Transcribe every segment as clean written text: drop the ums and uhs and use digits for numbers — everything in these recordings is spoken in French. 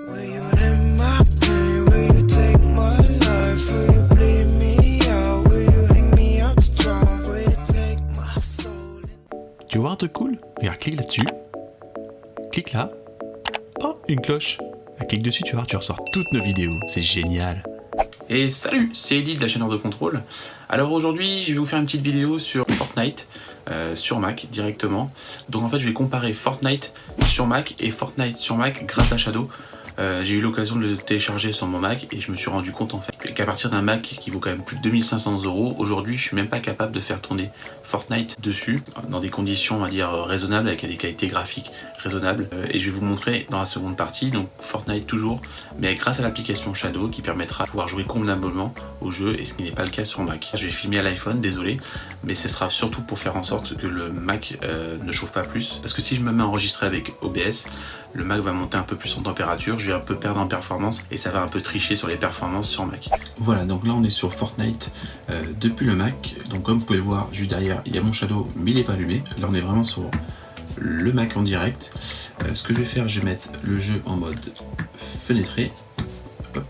Tu veux voir un truc cool? Regarde, clique là-dessus. Clique là. Oh, une cloche. Clique dessus, tu vas voir, tu ressors toutes nos vidéos. C'est génial. Et salut, c'est Eddy de la chaîne Hors de Contrôle. Alors aujourd'hui, je vais vous faire une petite vidéo sur Fortnite, sur Mac directement. Donc en fait, je vais comparer Fortnite sur Mac et Fortnite sur Mac grâce à Shadow. J'ai eu l'occasion de le télécharger sur mon Mac et je me suis rendu compte en fait qu'à partir d'un Mac qui vaut quand même plus de 2500 €, aujourd'hui je suis même pas capable de faire tourner Fortnite dessus dans des conditions on va dire raisonnables avec des qualités graphiques raisonnables et je vais vous montrer dans la seconde partie. Donc Fortnite toujours, mais grâce à l'application Shadow qui permettra de pouvoir jouer convenablement au jeu, et ce qui n'est pas le cas sur Mac. Je vais filmer à l'iPhone, désolé, mais ce sera surtout pour faire en sorte que le Mac ne chauffe pas plus, parce que si je me mets à enregistrer avec OBS, le Mac va monter un peu plus en température, je vais un peu perdre en performance et ça va un peu tricher sur les performances sur Mac. Voilà, donc là on est sur Fortnite depuis le Mac. Donc comme vous pouvez le voir juste derrière, il y a mon Shadow mais il n'est pas allumé. Là on est vraiment sur le Mac en direct. Ce que je vais faire, je vais mettre le jeu en mode fenêtré. Hop.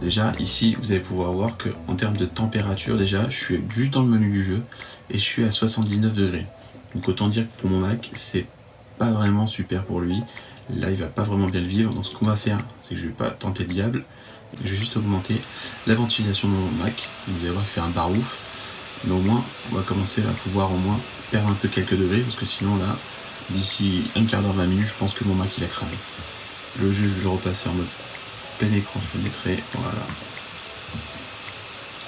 Déjà ici vous allez pouvoir voir que en termes de température, déjà je suis juste dans le menu du jeu et je suis à 79 degrés. Donc autant dire que pour mon Mac c'est pas vraiment super pour lui. Là il va pas vraiment bien le vivre, donc ce qu'on va faire c'est que je vais pas tenter le diable, je vais juste augmenter la ventilation de mon Mac. Vous allez voir qu'il fait un barouf, mais au moins on va commencer à pouvoir au moins perdre un peu quelques degrés, parce que sinon là d'ici un quart d'heure 20 minutes je pense que mon Mac il a cramé. Le jeu je vais le repasser en mode plein écran fenêtré, voilà,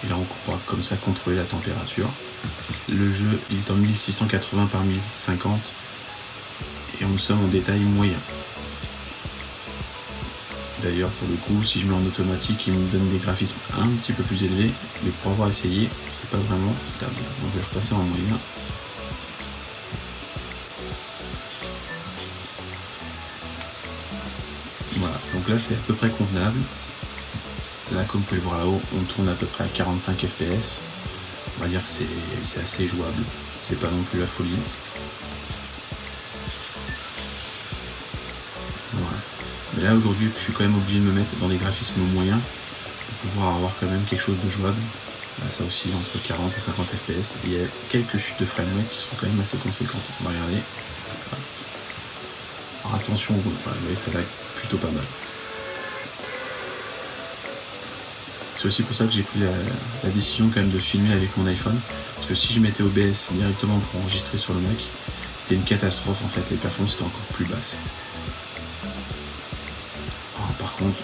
et là on pourra comme ça contrôler la température. Le jeu il est en 1680 par 1050 et nous sommes en détail moyen. D'ailleurs pour le coup si je mets en automatique il me donne des graphismes un petit peu plus élevés, mais pour avoir essayé c'est pas vraiment stable, donc je vais repasser en moyen. Voilà, donc là c'est à peu près convenable. Là comme vous pouvez le voir là-haut on tourne à peu près à 45 fps, on va dire que c'est assez jouable, c'est pas non plus la folie. Voilà. Mais là aujourd'hui je suis quand même obligé de me mettre dans des graphismes moyens pour pouvoir avoir quand même quelque chose de jouable. Là ça aussi entre 40 et 50 fps, et il y a quelques chutes de framerate qui sont quand même assez conséquentes. On va regarder. Voilà. Alors attention, voilà, vous voyez ça va plutôt pas mal. C'est aussi pour ça que j'ai pris la décision quand même de filmer avec mon iPhone, parce que si je mettais OBS directement pour enregistrer sur le Mac, c'était une catastrophe en fait, les performances étaient encore plus basses. Par contre,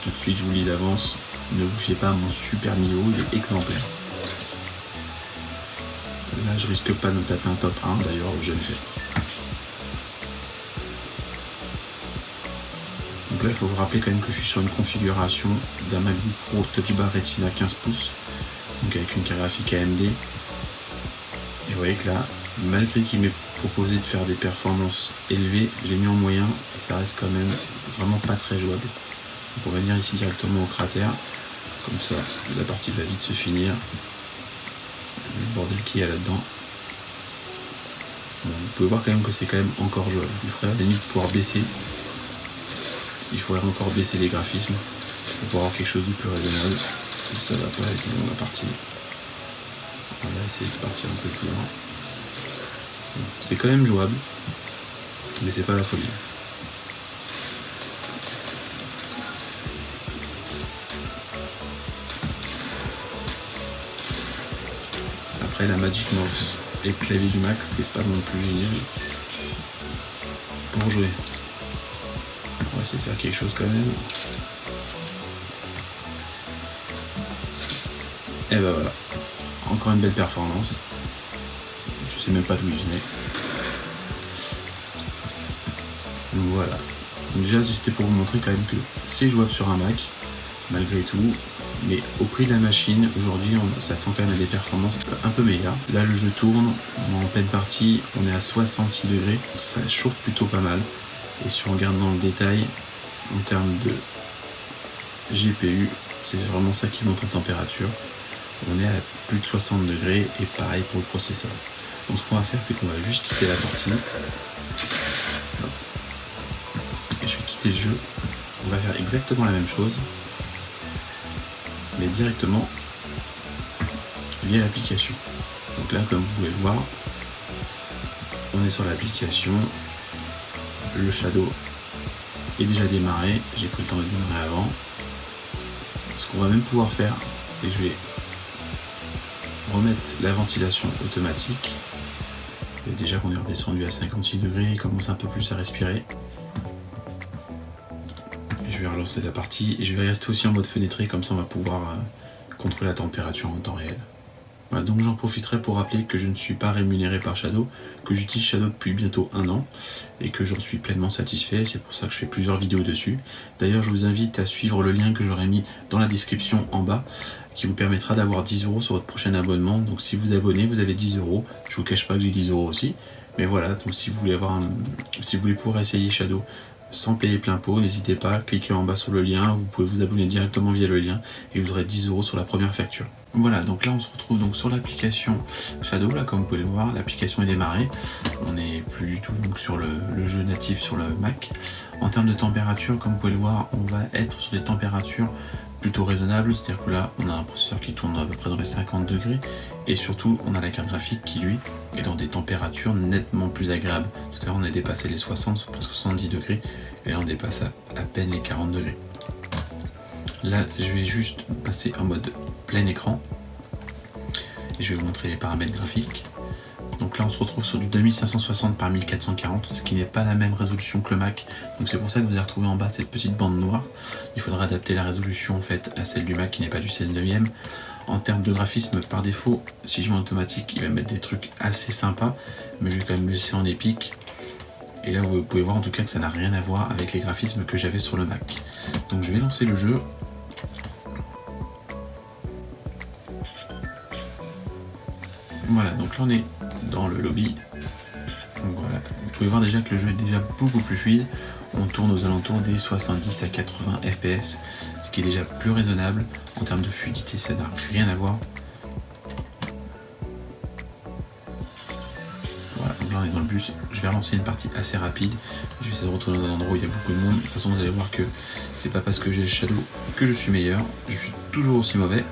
tout de suite je vous le dis d'avance, ne vous fiez pas à mon super niveau, il est exemplaire. Là je risque pas de me taper un top 1, d'ailleurs je le fais. Donc là il faut vous rappeler quand même que je suis sur une configuration d'un MacBook Pro Touch Bar Retina 15 pouces, donc avec une carte graphique AMD. Et vous voyez que là, malgré qu'il m'ait proposé de faire des performances élevées, je l'ai mis en moyen et ça reste quand même vraiment pas très jouable. Donc on va venir ici directement au cratère, comme ça la partie va vite se finir. Le bordel qu'il y a là-dedans. Bon, vous pouvez voir quand même que c'est quand même encore jouable. Il faudrait à la limite pouvoir baisser. Il faudrait encore baisser les graphismes pour pouvoir avoir quelque chose de plus raisonnable. Si ça va pas avec la partie. On va essayer de partir un peu plus loin. C'est quand même jouable, mais c'est pas la folie. Après la Magic Mouse et le clavier du Mac c'est pas non plus génial pour jouer. On va essayer de faire quelque chose quand même. Et ben voilà, encore une belle performance. Je sais même pas d'où il venait. Donc voilà. Donc déjà c'était pour vous montrer quand même que c'est jouable sur un Mac, malgré tout. Mais au prix de la machine, aujourd'hui on s'attend quand même à des performances un peu meilleures. Là le jeu tourne, en pleine partie, on est à 66 degrés, ça chauffe plutôt pas mal. Et si on regarde dans le détail, en termes de GPU, c'est vraiment ça qui monte en température. On est à plus de 60 degrés et pareil pour le processeur. Donc ce qu'on va faire c'est qu'on va juste quitter la partie. Et je vais quitter le jeu. on va faire exactement la même chose, mais directement via l'application. Donc là, comme vous pouvez le voir, on est sur l'application, le Shadow est déjà démarré, j'ai pris le temps de démarrer avant. Ce qu'on va même pouvoir faire, c'est que je vais remettre la ventilation automatique. Et déjà qu'on est redescendu à 56 degrés, il commence un peu plus à respirer. Et je vais relancer la partie et je vais rester aussi en mode fenêtré, comme ça on va pouvoir contrôler la température en temps réel. Voilà, donc j'en profiterai pour rappeler que je ne suis pas rémunéré par Shadow, que j'utilise Shadow depuis bientôt 1 an et que j'en suis pleinement satisfait, c'est pour ça que je fais plusieurs vidéos dessus. D'ailleurs je vous invite à suivre le lien que j'aurai mis dans la description en bas qui vous permettra d'avoir 10 € sur votre prochain abonnement. Donc si vous abonnez, vous avez 10 €, je vous cache pas que j'ai 10 € aussi, mais voilà, donc si vous voulez pouvoir essayer Shadow sans payer plein pot, n'hésitez pas, cliquez en bas sur le lien, vous pouvez vous abonner directement via le lien et vous aurez 10 € sur la première facture. Voilà, donc là on se retrouve donc sur l'application Shadow, là comme vous pouvez le voir, l'application est démarrée, on n'est plus du tout donc sur le jeu natif sur le Mac. En termes de température, comme vous pouvez le voir, on va être sur des températures plutôt raisonnables, c'est-à-dire que là on a un processeur qui tourne à peu près dans les 50 degrés et surtout on a la carte graphique qui lui est dans des températures nettement plus agréables. Tout à l'heure on a dépassé les 60, presque 70 degrés et là on dépasse à peine les 40 degrés. Là je vais juste passer en mode plein écran et je vais vous montrer les paramètres graphiques. Donc là on se retrouve sur du 2560 par 1440, ce qui n'est pas la même résolution que le Mac, donc c'est pour ça que vous allez retrouver en bas cette petite bande noire. Il faudra adapter la résolution en fait à celle du Mac qui n'est pas du 16/9. En termes de graphisme, par défaut, si je mets en automatique, il va mettre des trucs assez sympas, mais je vais quand même le laisser en épique. Et là vous pouvez voir en tout cas que ça n'a rien à voir avec les graphismes que j'avais sur le Mac. Donc je vais lancer le jeu. Voilà, donc là on est dans le lobby. Donc voilà, vous pouvez voir déjà que le jeu est déjà beaucoup plus fluide. On tourne aux alentours des 70 à 80 FPS, ce qui est déjà plus raisonnable. En termes de fluidité, ça n'a rien à voir. Voilà, donc là on est dans le bus. Je vais relancer une partie assez rapide. Je vais essayer de retourner dans un endroit où il y a beaucoup de monde. De toute façon, vous allez voir que c'est pas parce que j'ai le Shadow que je suis meilleur. Je suis toujours aussi mauvais.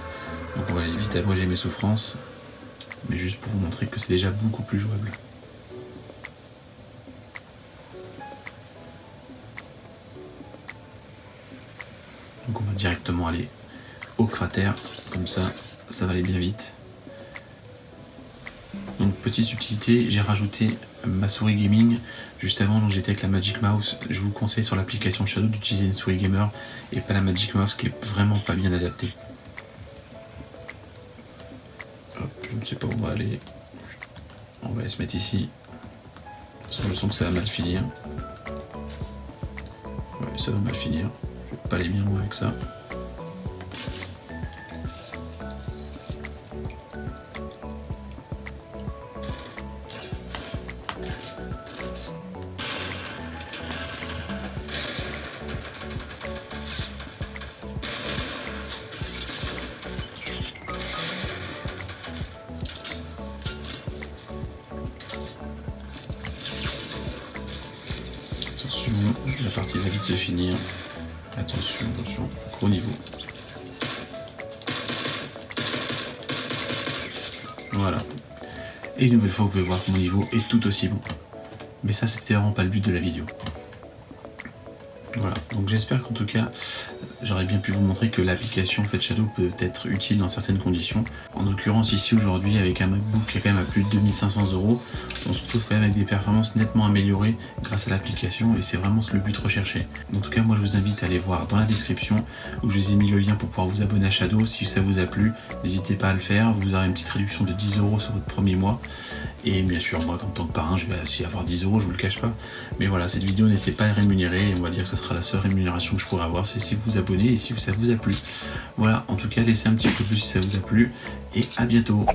Donc on va aller vite abréger mes souffrances. Mais juste pour vous montrer que c'est déjà beaucoup plus jouable. Donc on va directement aller au cratère, comme ça va aller bien vite. Donc petite subtilité, j'ai rajouté ma souris gaming juste avant, donc j'étais avec la Magic Mouse. Je vous conseille sur l'application Shadow d'utiliser une souris gamer et pas la Magic Mouse qui est vraiment pas bien adaptée. Hop, je ne sais pas où on va aller. On va aller se mettre ici. Je sens que ça va mal finir. Ouais, ça va mal finir. Je vais pas aller bien loin avec ça. Attention, la partie va vite se finir. Attention, attention, gros niveau. Voilà. Et une nouvelle fois, vous pouvez voir que mon niveau est tout aussi bon. Mais ça, c'était vraiment pas le but de la vidéo. Voilà, donc j'espère qu'en tout cas, j'aurais bien pu vous montrer que l'application Shadow peut être utile dans certaines conditions. En l'occurrence ici aujourd'hui avec un MacBook qui est quand même à plus de 2500 €, on se retrouve quand même avec des performances nettement améliorées grâce à l'application et c'est vraiment le but recherché. En tout cas moi je vous invite à aller voir dans la description où je vous ai mis le lien pour pouvoir vous abonner à Shadow. Si ça vous a plu, n'hésitez pas à le faire, vous aurez une petite réduction de 10 € sur votre premier mois. Et bien sûr moi en tant que parrain je vais aussi avoir 10 €, je vous le cache pas. Mais voilà, cette vidéo n'était pas rémunérée et on va dire que ce sera la seule rémunération que je pourrai avoir, c'est si vous vous abonnez et si ça vous a plu. Voilà, en tout cas laissez un petit pouce bleu si ça vous a plu et à bientôt.